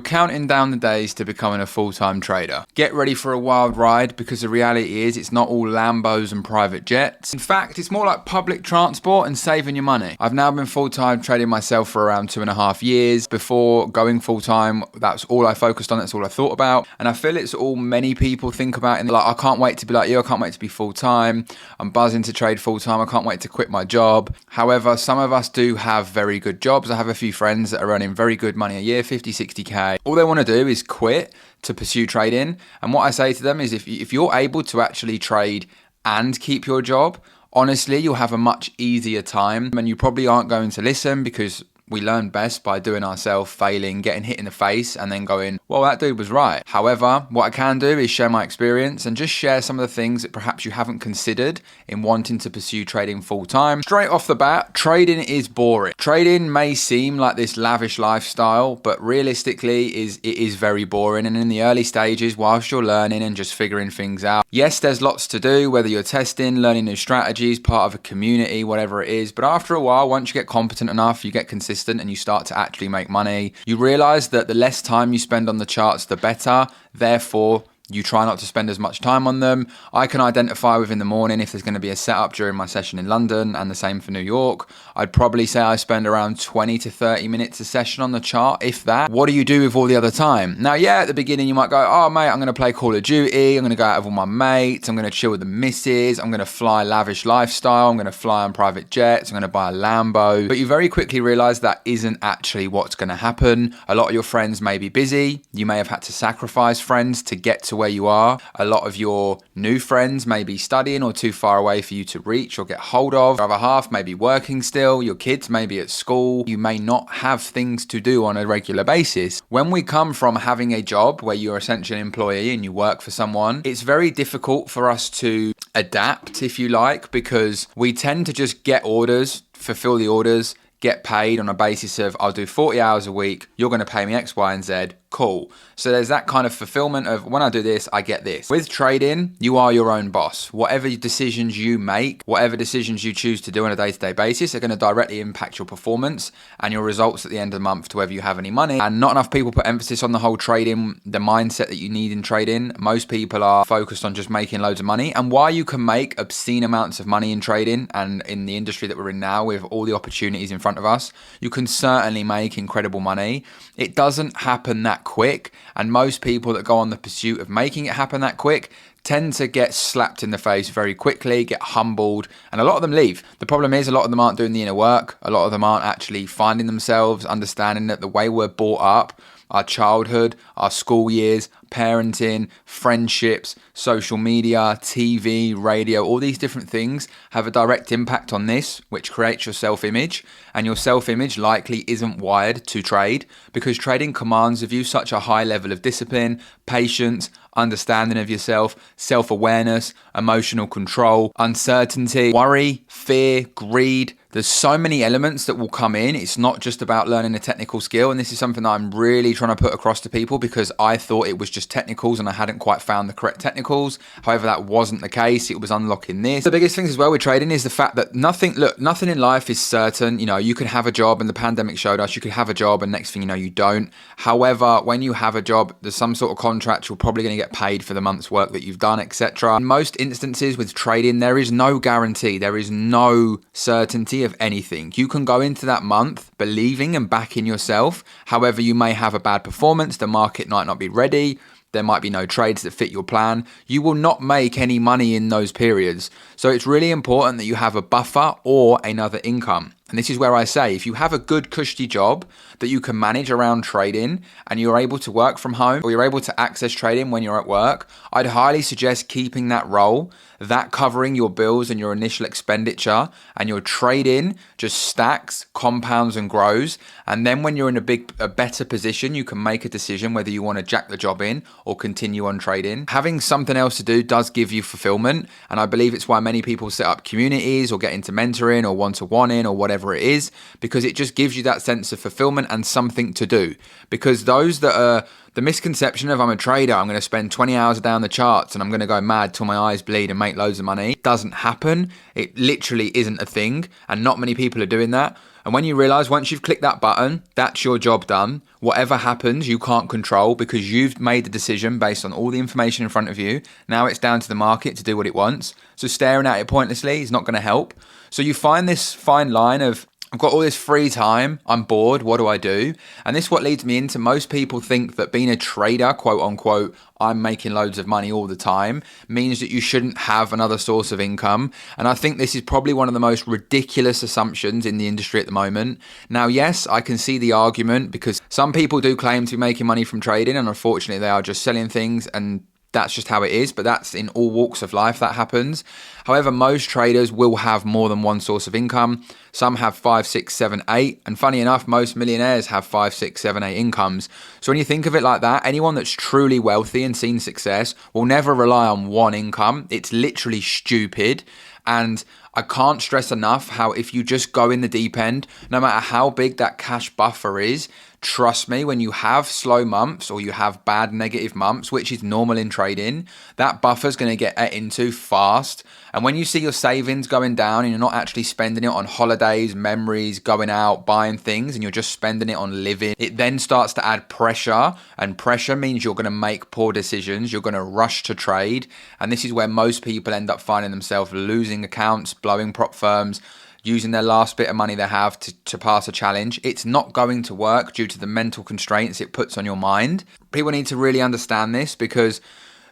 Counting down the days to becoming a full-time trader. Get ready for a wild ride, because the reality is it's not all Lambos and private jets. In fact, it's more like public transport and saving your money. I've now been full-time trading myself for around 2.5 years. Before going full-time, that's all I focused on, that's all I thought about. And I feel it's all many people think about, and like, I can't wait to be like you, I can't wait to be full-time. I'm buzzing to trade full-time, I can't wait to quit my job. However, some of us do have very good jobs. I have a few friends that are earning very good money a year, 50, 60K. All they want to do is quit to pursue trading. And what I say to them is if you're able to actually trade and keep your job, honestly, you'll have a much easier time. And you probably aren't going to listen, because we learn best by doing ourselves, failing, getting hit in the face, and then going, well, that dude was right. However, what I can do is share my experience and just share some of the things that perhaps you haven't considered in wanting to pursue trading full time. Straight off the bat, trading is boring. Trading may seem like this lavish lifestyle, but realistically it is very boring. And in the early stages, whilst you're learning and just figuring things out, yes, there's lots to do, whether you're testing, learning new strategies, part of a community, whatever it is. But after a while, once you get competent enough, you get consistent, and you start to actually make money, you realize that the less time you spend on the charts, the better. Therefore, you try not to spend as much time on them. I can identify within the morning if there's going to be a setup during my session in London, and the same for New York. I'd probably say I spend around 20 to 30 minutes a session on the chart, if that. What do you do with all the other time? Now, yeah, at the beginning you might go, oh mate, I'm going to play Call of Duty, I'm going to go out with all my mates, I'm going to chill with the missus, I'm going to fly lavish lifestyle, I'm going to fly on private jets, I'm going to buy a Lambo. But you very quickly realize that isn't actually what's going to happen. A lot of your friends may be busy. You may have had to sacrifice friends to get to where you are. A lot of your new friends may be studying or too far away for you to reach or get hold of. The other half may be working still. Your kids may be at school. You may not have things to do on a regular basis. When we come from having a job where you're essentially an employee and you work for someone, it's very difficult for us to adapt, if you like, because we tend to just get orders, fulfill the orders, get paid on a basis of, I'll do 40 hours a week, you're going to pay me X, Y, and Z. Cool. So there's that kind of fulfillment of, when I do this, I get this. With trading, you are your own boss. Whatever decisions you make, whatever decisions you choose to do on a day-to-day basis are going to directly impact your performance and your results at the end of the month to whether you have any money. And not enough people put emphasis on the whole trading, the mindset that you need in trading. Most people are focused on just making loads of money. And while you can make obscene amounts of money in trading and in the industry that we're in now with all the opportunities in front of us, you can certainly make incredible money. It doesn't happen that quick, and most people that go on the pursuit of making it happen that quick tend to get slapped in the face very quickly, get humbled, and a lot of them leave. The problem is a lot of them aren't doing the inner work. A lot of them aren't actually finding themselves, understanding that the way we're brought up, our childhood, our school years, parenting, friendships, social media, TV, radio, all these different things have a direct impact on this, which creates your self-image. And your self-image likely isn't wired to trade, because trading commands of you such a high level of discipline, patience, understanding of yourself, self-awareness, emotional control, uncertainty, worry, fear, greed. There's so many elements that will come in. It's not just about learning a technical skill. And this is something that I'm really trying to put across to people, because I thought it was just technicals and I hadn't quite found the correct technicals. However, that wasn't the case. It was unlocking this. The biggest thing as well with trading is the fact that nothing in life is certain. You know, you could have a job, and the pandemic showed us you could have a job and next thing you know, you don't. However, when you have a job, there's some sort of contract. You're probably going to get paid for the month's work that you've done, etc. In most instances with trading, there is no guarantee. There is no certainty of anything. You can go into that month believing and backing yourself. However, you may have a bad performance. The market might not be ready. There might be no trades that fit your plan. You will not make any money in those periods. So it's really important that you have a buffer or another income. And this is where I say, if you have a good cushy job that you can manage around trading and you're able to work from home, or you're able to access trading when you're at work, I'd highly suggest keeping that role, that covering your bills and your initial expenditure, and your trading just stacks, compounds and grows. And then when you're in a better position, you can make a decision whether you want to jack the job in or continue on trading. Having something else to do does give you fulfillment. And I believe it's why many people set up communities or get into mentoring or one-to-one or whatever it is, because it just gives you that sense of fulfillment and something to do. Because those that are The misconception of I'm a trader, I'm going to spend 20 hours down the charts and I'm going to go mad till my eyes bleed and make loads of money, doesn't happen. It literally isn't a thing, and not many people are doing that. And when you realise once you've clicked that button, that's your job done. Whatever happens, you can't control because you've made the decision based on all the information in front of you. Now it's down to the market to do what it wants. So staring at it pointlessly is not going to help. So you find this fine line of, I've got all this free time, I'm bored, what do I do? And this is what leads me into most people think that being a trader, quote unquote, I'm making loads of money all the time, means that you shouldn't have another source of income. And I think this is probably one of the most ridiculous assumptions in the industry at the moment. Now, yes, I can see the argument because some people do claim to be making money from trading, and unfortunately they are just selling things, and that's just how it is, but that's in all walks of life that happens. However, most traders will have more than one source of income. Some have 5, 6, 7, 8. And funny enough, most millionaires have 5, 6, 7, 8 incomes. So when you think of it like that, anyone that's truly wealthy and seen success will never rely on one income. It's literally stupid. And I can't stress enough how if you just go in the deep end, no matter how big that cash buffer is, trust me, when you have slow months or you have bad negative months, which is normal in trading, that buffer's going to get ate into fast. And when you see your savings going down and you're not actually spending it on holidays, memories, going out, buying things, and you're just spending it on living, it then starts to add pressure. And pressure means you're going to make poor decisions. You're going to rush to trade. And this is where most people end up finding themselves losing accounts, blowing prop firms, using their last bit of money they have to pass a challenge. It's not going to work due to the mental constraints it puts on your mind. People need to really understand this because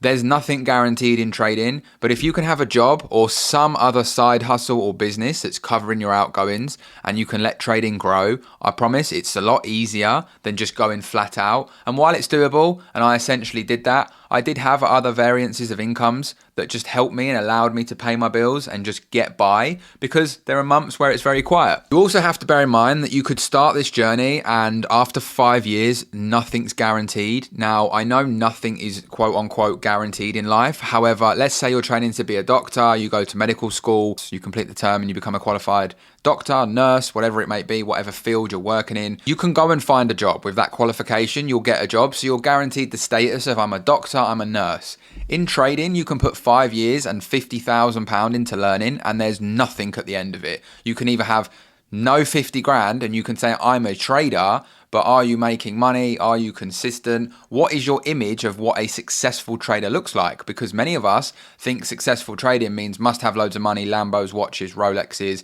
there's nothing guaranteed in trading, but if you can have a job or some other side hustle or business that's covering your outgoings and you can let trading grow, I promise it's a lot easier than just going flat out. And while it's doable, and I essentially did that, I did have other variances of incomes that just helped me and allowed me to pay my bills and just get by because there are months where it's very quiet. You also have to bear in mind that you could start this journey and after 5 years, nothing's guaranteed. Now, I know nothing is quote unquote guaranteed in life. However, let's say you're training to be a doctor, you go to medical school, you complete the term and you become a qualified doctor, nurse, whatever it may be, whatever field you're working in, you can go and find a job. With that qualification, you'll get a job. So you're guaranteed the status of I'm a doctor, I'm a nurse. In trading, you can put 5 years and £50,000 into learning and there's nothing at the end of it. You can either have no 50 grand and you can say I'm a trader, but are you making money? Are you consistent? What is your image of what a successful trader looks like? Because many of us think successful trading means must have loads of money, Lambos, watches, Rolexes,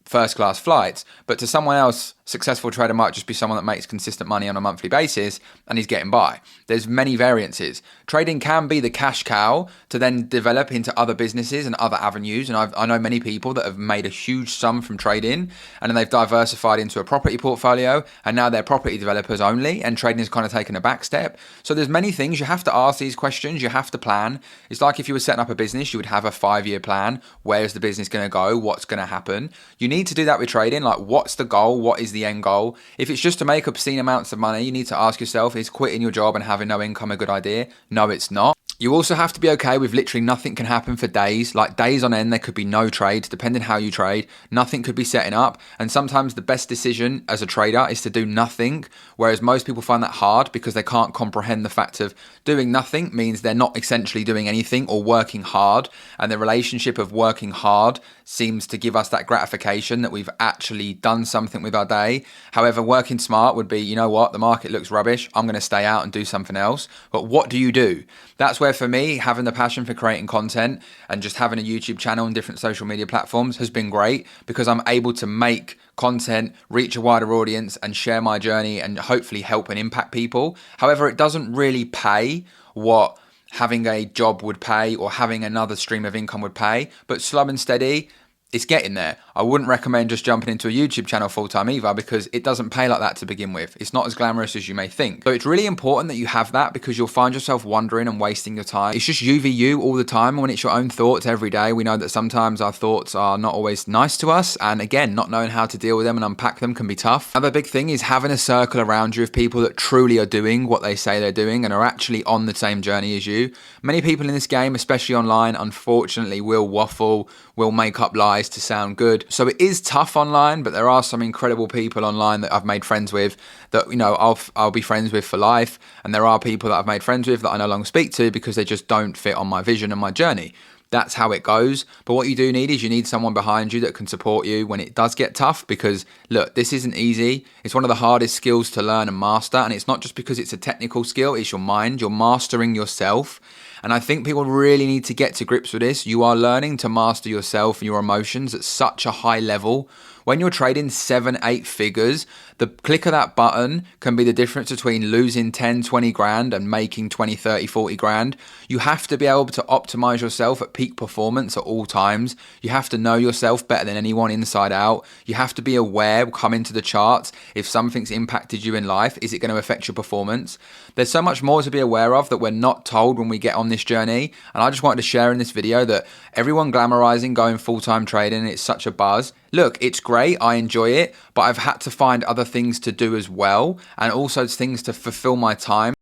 first class flights, but to someone else, successful trader might just be someone that makes consistent money on a monthly basis and he's getting by. There's many variances. Trading can be the cash cow to then develop into other businesses and other avenues. And I know many people that have made a huge sum from trading and then they've diversified into a property portfolio and now they're property developers only and trading has kind of taken a back step. So there's many things you have to ask these questions. You have to plan. It's like if you were setting up a business, you would have a 5-year plan. Where's the business going to go? What's going to happen? You need to do that with trading. Like, what's the goal? What is the end goal? If it's just to make obscene amounts of money, you need to ask yourself, is quitting your job and having no income a good idea? No, it's not. You also have to be okay with literally nothing can happen for days. Like days on end, there could be no trades, depending how you trade. Nothing could be setting up. And sometimes the best decision as a trader is to do nothing. Whereas most people find that hard because they can't comprehend the fact of doing nothing means they're not essentially doing anything or working hard. And the relationship of working hard seems to give us that gratification that we've actually done something with our day. However, working smart would be, you know what, the market looks rubbish. I'm going to stay out and do something else. But what do you do? That's where for me, having the passion for creating content and just having a YouTube channel and different social media platforms has been great because I'm able to make content, reach a wider audience and share my journey and hopefully help and impact people. However, it doesn't really pay what having a job would pay or having another stream of income would pay, but slow and steady, it's getting there. I wouldn't recommend just jumping into a YouTube channel full-time either because it doesn't pay like that to begin with. It's not as glamorous as you may think. So it's really important that you have that because you'll find yourself wondering and wasting your time. It's just you v you all the time. When it's your own thoughts every day, we know that sometimes our thoughts are not always nice to us. And again, not knowing how to deal with them and unpack them can be tough. Another big thing is having a circle around you of people that truly are doing what they say they're doing and are actually on the same journey as you. Many people in this game, especially online, unfortunately will waffle, will make up lies nice to sound good. So it is tough online, but there are some incredible people online that I've made friends with that, you know, I'll be friends with for life. And there are people that I've made friends with that I no longer speak to because they just don't fit on my vision and my journey. That's how it goes. But what you do need is you need someone behind you that can support you when it does get tough, because look, this isn't easy. It's one of the hardest skills to learn and master. And it's not just because it's a technical skill, it's your mind. You're mastering yourself. And I think people really need to get to grips with this. You are learning to master yourself and your emotions at such a high level. When you're trading 7-8 figures, the click of that button can be the difference between losing 10, 20 grand and making 20, 30, 40 grand. You have to be able to optimize yourself at peak performance at all times. You have to know yourself better than anyone inside out. You have to be aware, come into the charts, if something's impacted you in life, is it going to affect your performance? There's so much more to be aware of that we're not told when we get on this journey. And I just wanted to share in this video that everyone glamorizing going full-time trading, it's such a buzz. Look, it's great, I enjoy it, but I've had to find other things to do as well, and also things to fulfill my time.